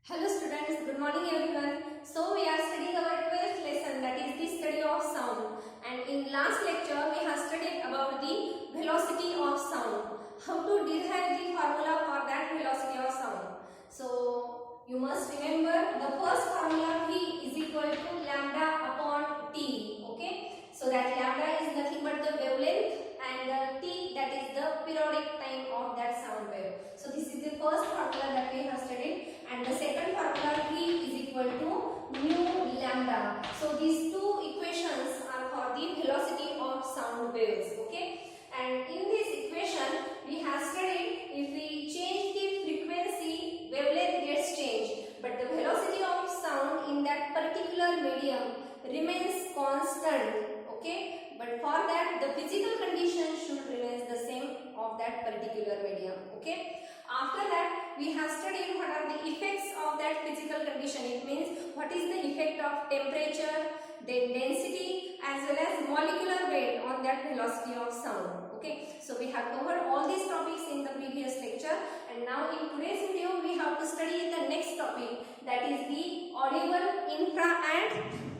Hello students, good morning everyone. So we are studying our 12th lesson, that is the study of sound. And in last lecture we have studied about the velocity of sound. How to derive the formula for that velocity of sound. So you must remember the first formula V is equal to lambda upon T. Okay. So that lambda is nothing but the wavelength and T, that is the periodic time of that sound wave. So this is the first formula that we have studied. And the second formula V is equal to mu lambda. So these two equations are for the velocity of sound waves. Okay. And in this equation we have studied if we change the frequency, wavelength gets changed, but the velocity of sound in that particular medium remains constant. Okay. But for that the physical condition should remain the same of that particular medium. Okay. After that we have studied what are the effects of that physical condition. It means what is the effect of temperature, then density as well as molecular weight on that velocity of sound. Okay. So we have covered all these topics in the previous lecture, and now in today's video we have to study the next topic, that is the audible, infra and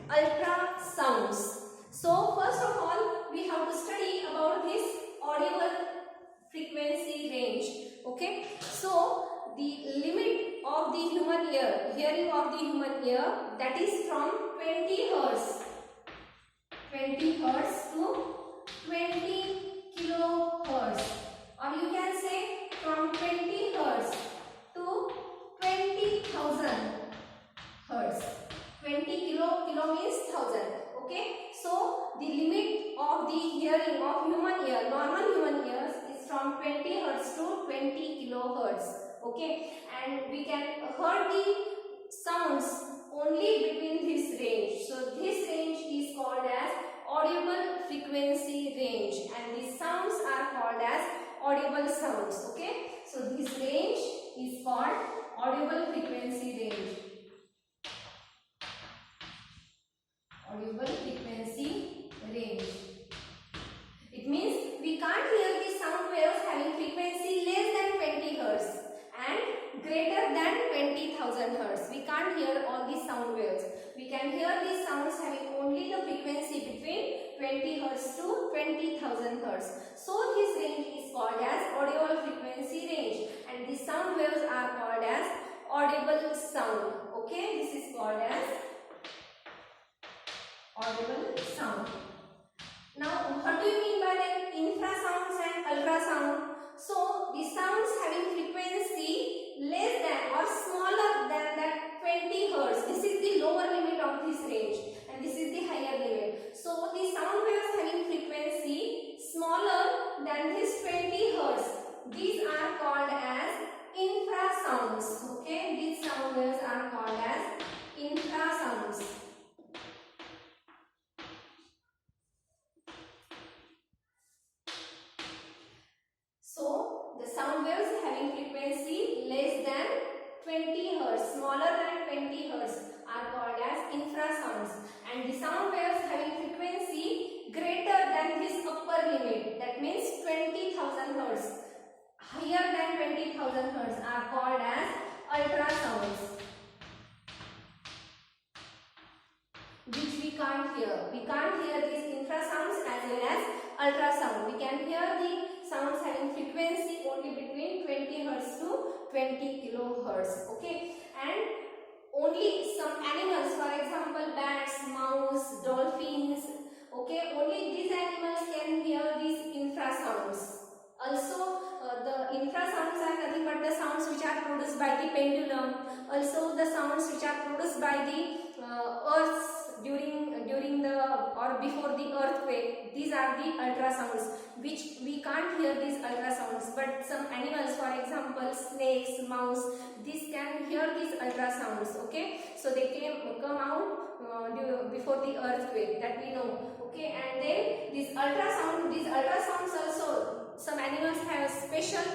ultra sounds. So first of all we have to study about this audible frequency range. Okay. So the limit of the human ear, hearing of the human ear, that is from 20 hertz to 20 kilohertz, or you can say from 20 hertz to 20,000 hertz. 20 kilo means 1000. Okay. So the limit of the hearing of human ear, normal human ears, is from 20 hertz to 20 kilohertz. Okay. And we can hear the sounds only between this range. So this range is called as audible frequency range, and these sounds are called as audible sounds. Okay. So this range is called audible frequency range. Audible frequency range. It means we can't hear the sound waves having frequency less than 20 hertz and greater than 20,000 hertz. We can't hear all these sound waves. We can hear these sounds having only the frequency between 20 hertz to 20,000 hertz. So this range is called as audible frequency range, and these sound waves are called as audible sound. Okay, this is called as audible sound. Now what do you mean by the infrasounds and ultrasound? So the sounds having frequency less than or smaller than that 20 hertz, this is the lower limit of this range, and this is the higher limit. So the sound waves having frequency smaller than this 20 hertz, these are called as infrasounds. Okay, these sound waves are called as infrasounds. So the sound waves having frequency less than 20 hertz, smaller than 20 hertz, are called as infrasounds, and the sound waves having frequency greater than this upper limit, that means 20,000 hertz, higher than 20,000 hertz, are called as ultrasounds, which we can't hear. We can't hear these infrasounds as well as ultrasound. We can hear the sounds having frequency only between 20 hertz to 20 kilohertz. Okay. And only some animals, for example bats, mouse, dolphins, okay, only these animals can hear these infrasounds. Also the infrasounds are nothing but the sounds which are produced by the pendulum, also the sounds which are produced by the earth's during the or before the earthquake. These are the ultrasounds, which we can't hear these ultrasounds, but some animals, for example snakes, mouse, these can hear these ultrasounds. Okay. So they come out before the earthquake, that we know. Okay. And then these ultrasounds also, some animals have special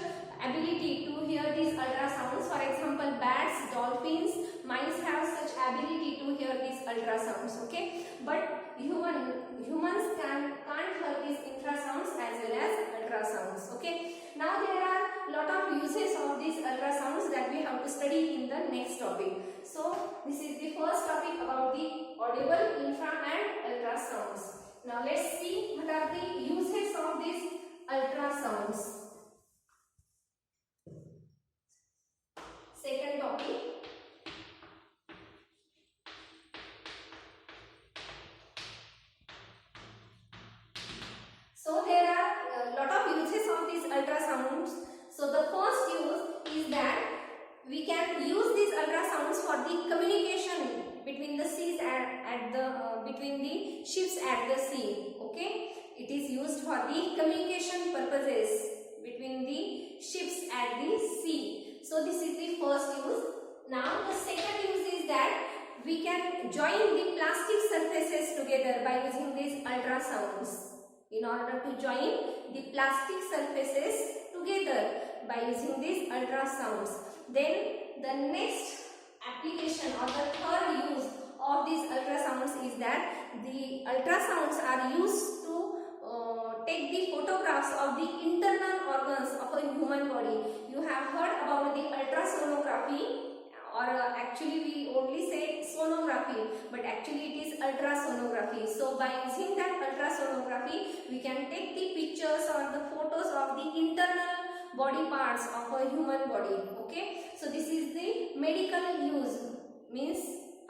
ability to hear these ultrasounds. For example bats, dolphins, mice have such ability to hear these ultrasounds. Okay. But humans can't hear these infrasounds as well as ultrasounds. Okay. Now there are lot of uses of these ultrasounds that we have to study in the the next topic. So this is the first topic about the audible, infra and ultrasounds. Now let's see what are the uses of these ultrasounds. Second topic. So there are a lot of uses of these ultrasounds. So the first use is that we can use these ultrasounds for the communication between the seas between the ships at the sea. Okay, it is used for the communication purposes between the ships at the sea. So this is the first use. Now the second use is that we can join the plastic surfaces together by using these ultrasounds. In order to join the plastic surfaces together by using these ultrasounds. Then the next application or the third use of these ultrasounds is that the ultrasounds are used to take the photographs of the internal organs of a human body. You have heard about the ultrasonography, or actually we only say sonography, but actually it is ultrasonography. So by using that ultrasonography, we can take the pictures or the photos of the internal body parts of a human body. Okay, so this is the medical use, means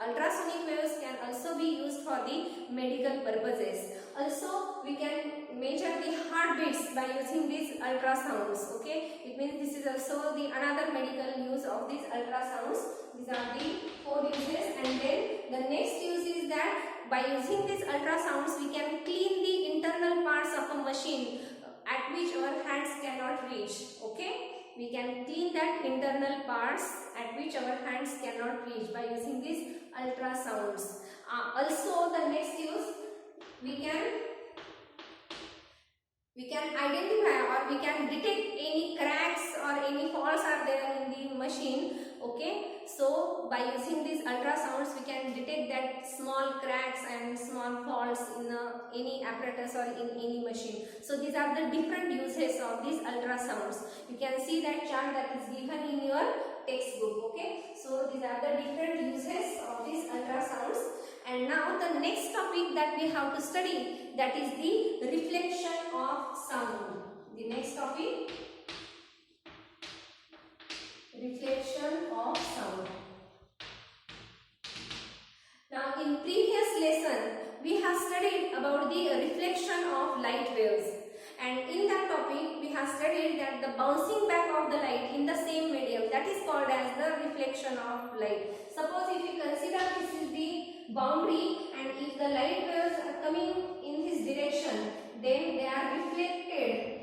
ultrasonic waves can also be used for the medical purposes. Also we can measure the heartbeats by using these ultrasounds. Okay, it means this is also the another medical use of these ultrasounds. These are the four uses. And then the next use is that by using these ultrasounds we can clean the internal parts of a machine at which our hands cannot reach. Okay, we can clean that internal parts at which our hands cannot reach by using these ultrasounds. Also the next use, we can identify or we can detect any cracks or any faults are there in the machine. Okay, so by using these ultrasounds we can detect that small cracks and small faults in any apparatus or in any machine. So these are the different uses of these ultrasounds. You can see that chart that is given in your textbook. Okay, so these are the different uses of these ultrasounds. And now the next topic that we have to study, that is the reflection of sound. The next topic, reflection of sound. Now in previous lesson we have studied about the reflection of light waves, and in that topic we have studied that the bouncing back of the light in the same medium, that is called as the reflection of light. Suppose if you consider this is the boundary and if the light waves are coming in this direction, then they are reflected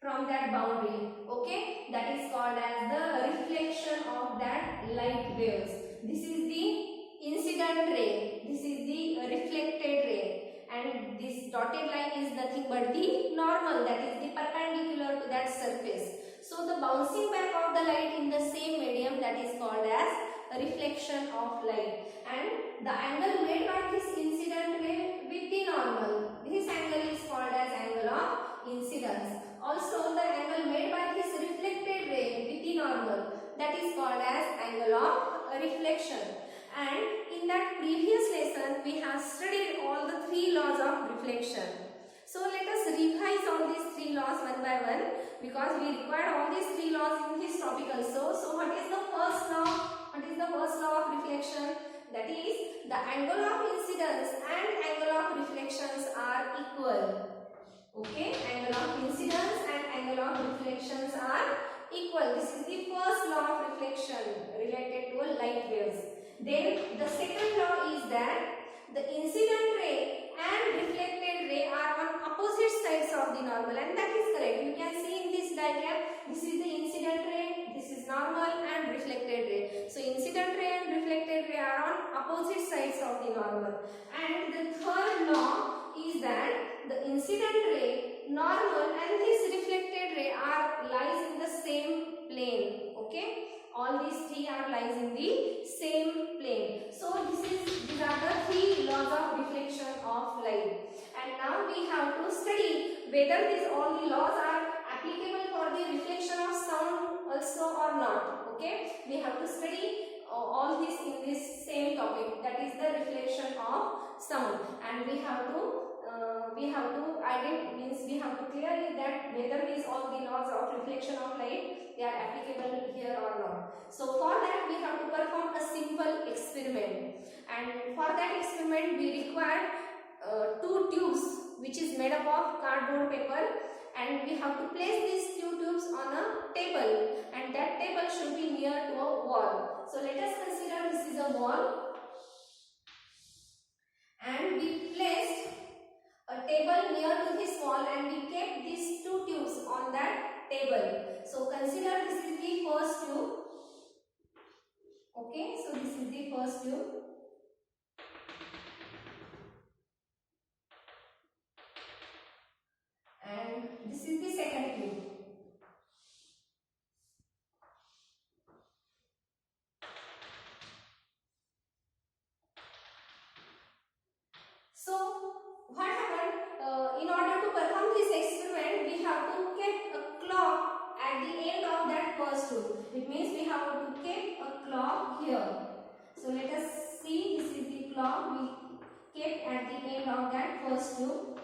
from that boundary. Okay, that is called as the reflection of that light waves. This is the incident ray, this is the reflected ray, and this dotted line is nothing but the normal, that is the perpendicular to that surface. So the bouncing back of the light in the same medium, that is called as a reflection of light, and the angle made by this incident ray with the normal, this angle is called as angle of incidence. Also the angle made by this reflected ray with the normal, that is called as angle of reflection. And in that previous lesson we have studied all the three laws of reflection. So let us revise all these three laws one by one, because we required all these three laws in this topic also. So what is the first law? What is the first law of reflection? That is, the angle of incidence and angle of reflections are equal. Okay, angle of incidence and angle of reflections are equal. This is the first law of reflection related to light waves. Then the second law is that the incident ray and reflected ray are on opposite sides of the normal, and that is correct. You can see in this diagram, this is the incident ray, this is normal and reflected ray. So incident ray and reflected ray are on opposite sides of the normal. And the third law is that the incident ray, normal and this reflected ray are lies in the same plane. Okay, all these three are lies in the same plane. So these are the three laws of reflection of light. And now we have to study whether all the laws are applicable for the reflection of sound also or not. Okay, we have to study all this in this same topic, that is the reflection of sound. And we have to clearly that whether these all the laws of reflection of light they are applicable here or not. So for that we have to perform a simple experiment, and for that experiment we require two tubes which is made up of cardboard paper, and we have to place these two tubes on a table, and that table should be near to a wall. So let us consider this is a wall, and we placed a table near to this wall and we kept these two tubes on that table. So consider this is the first tube. Okay, so this is the first tube. And this is the second tube. So what happened? In order to perform this experiment, we have to keep a clock at the end of that first tube. It means we have to keep a clock here. So let us see. This is the clock we kept at the end of that first tube.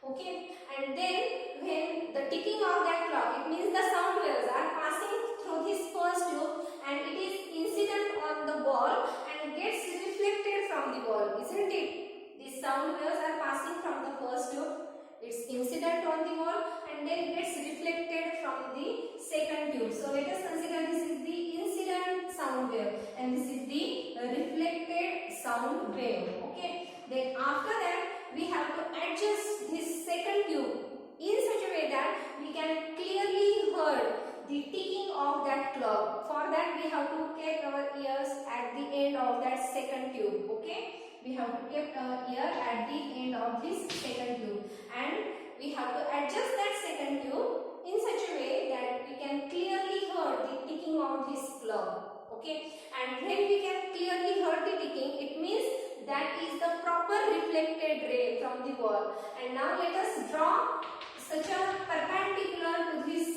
Okay, and then when the ticking of that clock, it means the sound waves are passing through this first tube and it is incident on the wall and gets reflected from the wall, isn't it? These sound waves are passing from the first tube, it's incident on the wall and then gets reflected from the second tube. So let us consider this is the incident sound wave and this is the reflected sound wave. Okay, then after that we have to adjust this second tube in such a way that we can clearly hear the ticking of that clock. For that we have to keep our ears at the end of that second tube. Okay, we have to keep our ear at the end of this second tube and we have to adjust that second tube in such a way that we can clearly hear the ticking of this clock. Okay, and when we can clearly hear the ticking, it means that is the proper reflected ray from the wall. And now let us draw such a perpendicular to this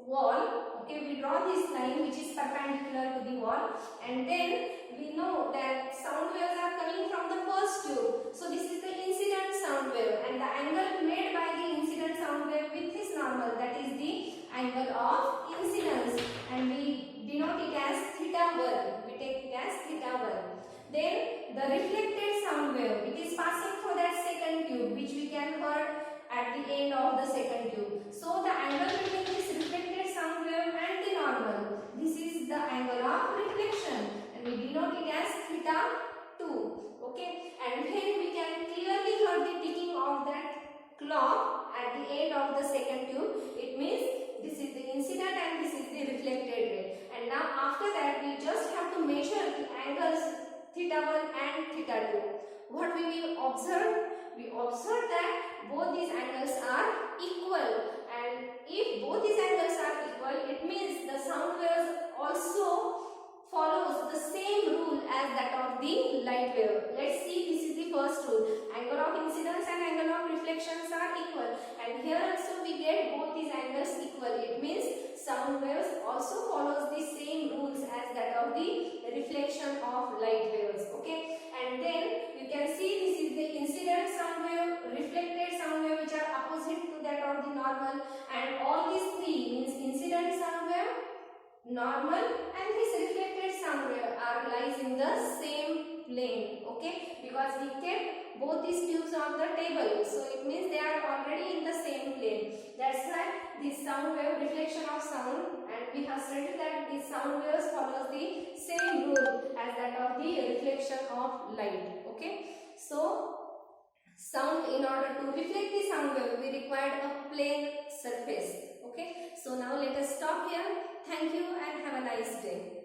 wall. Okay, we draw this line which is perpendicular to the wall, and then we know that sound waves are coming from the first tube. So this is the incident sound wave, and the angle made by the incident sound wave with this normal, that is the angle of incidence, and we denote it as theta1. We take it as theta1. Then the reflected sound wave, it is passing through that second tube which we can hear at the end of the second tube. So the angle between this reflected sound wave and the normal, this is the angle of reflection and we denote it as theta2. Okay, and when we can clearly hear the ticking of that clock at the end of the second tube, it means this is the incident and this is the reflected ray. And now after that we just have to measure the angles theta1 and theta2. What we will observe? We observe that both these angles are equal, and if both these angles are equal, it means the sound waves also follows the same rule as that of the light wave. Let's see, this is the first rule. Angle of incidence and angle of reflections are equal, and here also we get both these angles equal. It means sound waves also follows the same rules as that of the reflection of light waves. Okay, and then you can see this is the incident sound wave, reflected sound wave, which are opposite to that of the normal, and all these three means incident sound wave, normal and this reflected sound wave are lies in the same plane. Okay, because we kept both these tubes on the table, so it means they are already in the same plane. That's why this sound wave, reflection of sound, and we have studied that these sound waves follows the same rule as that of the reflection of light. Okay, so sound, in order to reflect the sound wave we required a plane surface. Okay, so now let us stop here. Thank you and have a nice day.